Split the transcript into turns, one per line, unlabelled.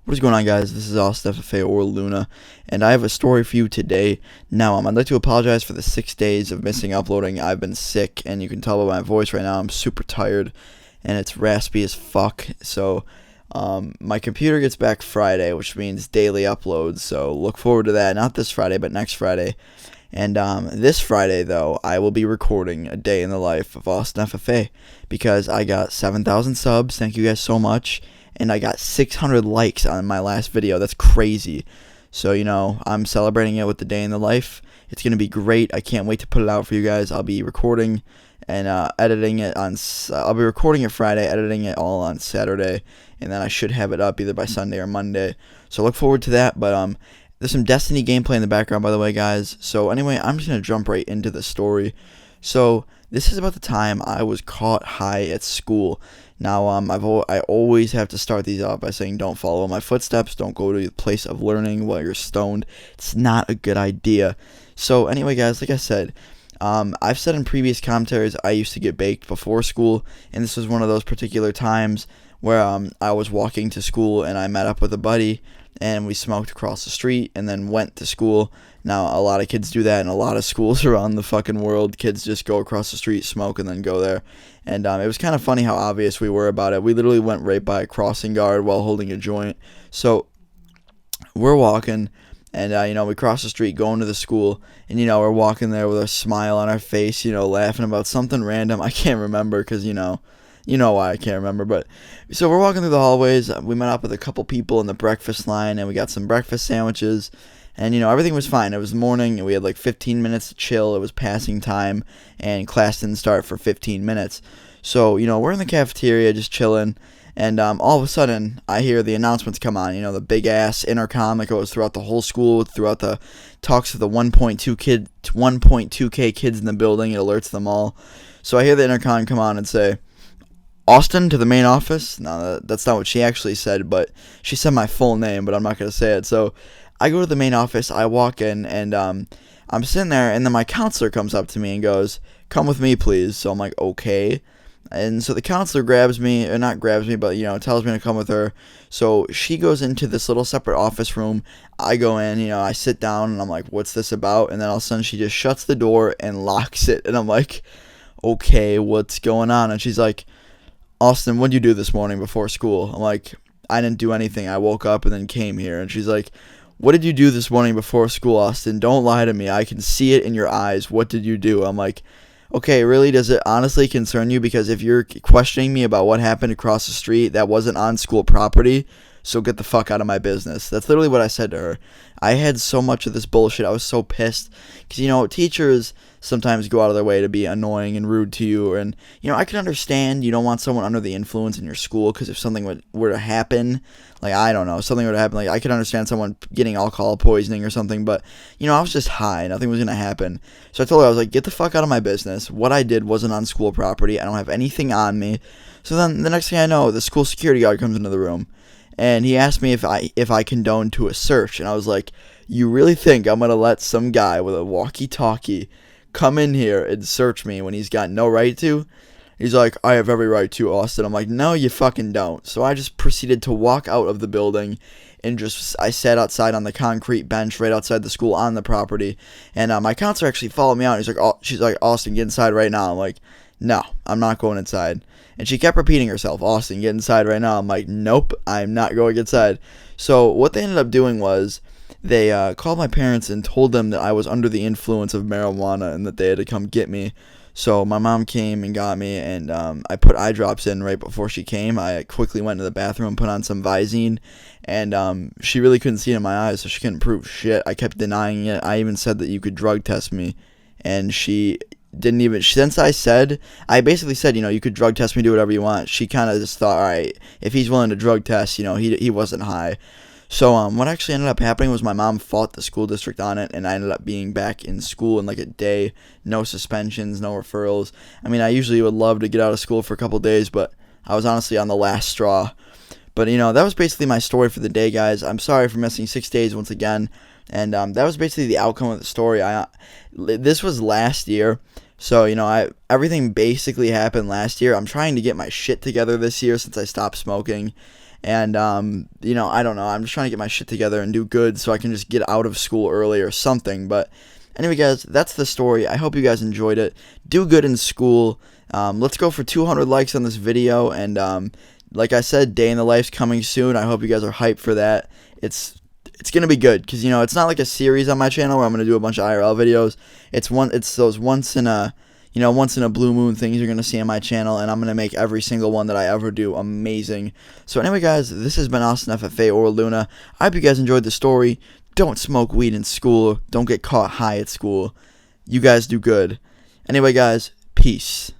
What is going on, guys? This is Austin FFA or Luna, and I have a story for you today. Now, I'd like to apologize for the 6 days of missing uploading. I've been sick, and you can tell by my voice right now I'm super tired, and it's raspy as fuck. So, my computer gets back Friday, which means daily uploads, so look forward to that. Not this Friday, but next Friday. And this Friday, though, I will be recording a day in the life of Austin FFA, because I got 7,000 subs. Thank you guys so much. And I got 600 likes on my last video. That's crazy. So, I'm celebrating it with the day in the life. It's going to be great. I can't wait to put it out for you guys. I'll be recording and editing it I'll be recording it Friday, editing it all on Saturday, and then I should have it up either by Sunday or Monday. So look forward to that. But there's some Destiny gameplay in the background, by the way, guys. So anyway, I'm just going to jump right into the story. So this is about the time I was caught high at school. Now, I always have to start these off by saying don't follow my footsteps, don't go to the place of learning while you're stoned. It's not a good idea. So anyway, guys, like I said, I've said in previous commentaries I used to get baked before school, and this was one of those particular times where I was walking to school and I met up with a buddy, and we smoked across the street and then went to school. Now, a lot of kids do that in a lot of schools around the fucking world. Kids just go across the street, smoke, and then go there. And it was kind of funny how obvious we were about it. We literally went right by a crossing guard while holding a joint. So we're walking, and we cross the street going to the school, and we're walking there with a smile on our face, laughing about something random. I can't remember because you know why I can't remember. But so we're walking through the hallways. We met up with a couple people in the breakfast line, and we got some breakfast sandwiches. And, everything was fine. It was morning, and we had like 15 minutes to chill. It was passing time, and class didn't start for 15 minutes. So, we're in the cafeteria just chilling, and all of a sudden, I hear the announcements come on. The big-ass intercom that goes throughout the whole school, throughout the talks to the 1.2K kids in the building. It alerts them all. So I hear the intercom come on and say, "Austin, to the main office." No, that's not what she actually said, but she said my full name, but I'm not going to say it. So I go to the main office, I walk in, and I'm sitting there, and then my counselor comes up to me and goes, "Come with me, please." So I'm like, okay. And so the counselor grabs me, or not grabs me, but, tells me to come with her. So she goes into this little separate office room. I go in, I sit down, and I'm like, what's this about? And then all of a sudden she just shuts the door and locks it. And I'm like, okay, what's going on? And she's like, "Austin, what'd you do this morning before school?" I'm like, "I didn't do anything. I woke up and then came here." And she's like, "What did you do this morning before school, Austin? Don't lie to me. I can see it in your eyes. What did you do?" I'm like, okay, really? Does it honestly concern you? Because if you're questioning me about what happened across the street, that wasn't on school property, so get the fuck out of my business. That's literally what I said to her. I had so much of this bullshit. I was so pissed. Because, teachers sometimes go out of their way to be annoying and rude to you. And, I can understand you don't want someone under the influence in your school, because if something were to happen, like, I don't know, something were to happen, like, I could understand someone getting alcohol poisoning or something. But, I was just high. Nothing was going to happen. So I told her, I was like, get the fuck out of my business. What I did wasn't on school property. I don't have anything on me. So then the next thing I know, the school security guard comes into the room. And he asked me if I condoned to a search. And I was like, you really think I'm going to let some guy with a walkie-talkie come in here and search me when he's got no right to? He's like, "I have every right to, Austin." I'm like, no, you fucking don't. So I just proceeded to walk out of the building, and I sat outside on the concrete bench right outside the school on the property. And my counselor actually followed me out. She's like, "Austin, get inside right now." I'm like, no, I'm not going inside. And she kept repeating herself, "Austin, get inside right now." I'm like, nope, I'm not going inside. So what they ended up doing was they called my parents and told them that I was under the influence of marijuana and that they had to come get me. So my mom came and got me, and I put eye drops in right before she came. I quickly went to the bathroom, put on some Visine, and she really couldn't see it in my eyes, so she couldn't prove shit. I kept denying it. I even said that you could drug test me, and she didn't even, since I basically said, you could drug test me, do whatever you want. She kind of just thought, all right, if he's willing to drug test, he wasn't high. So what actually ended up happening was my mom fought the school district on it, and I ended up being back in school in like a day. No suspensions, no referrals. I mean, I usually would love to get out of school for a couple days, but I was honestly on the last straw. But, that was basically my story for the day, guys. I'm sorry for missing 6 days once again. And that was basically the outcome of the story. This was last year. So, everything basically happened last year. I'm trying to get my shit together this year since I stopped smoking. And I don't know. I'm just trying to get my shit together and do good so I can just get out of school early or something. But anyway, guys, that's the story. I hope you guys enjoyed it. Do good in school. Let's go for 200 likes on this video. And like I said, day in the life's coming soon. I hope you guys are hyped for that. It's gonna be good because it's not like a series on my channel where I'm gonna do a bunch of IRL videos. It's those once in a blue moon things you're gonna see on my channel, and I'm gonna make every single one that I ever do amazing. So anyway, guys, this has been Austin FFA or Luna. I hope you guys enjoyed the story. Don't smoke weed in school. Don't get caught high at school. You guys do good. Anyway, guys, peace.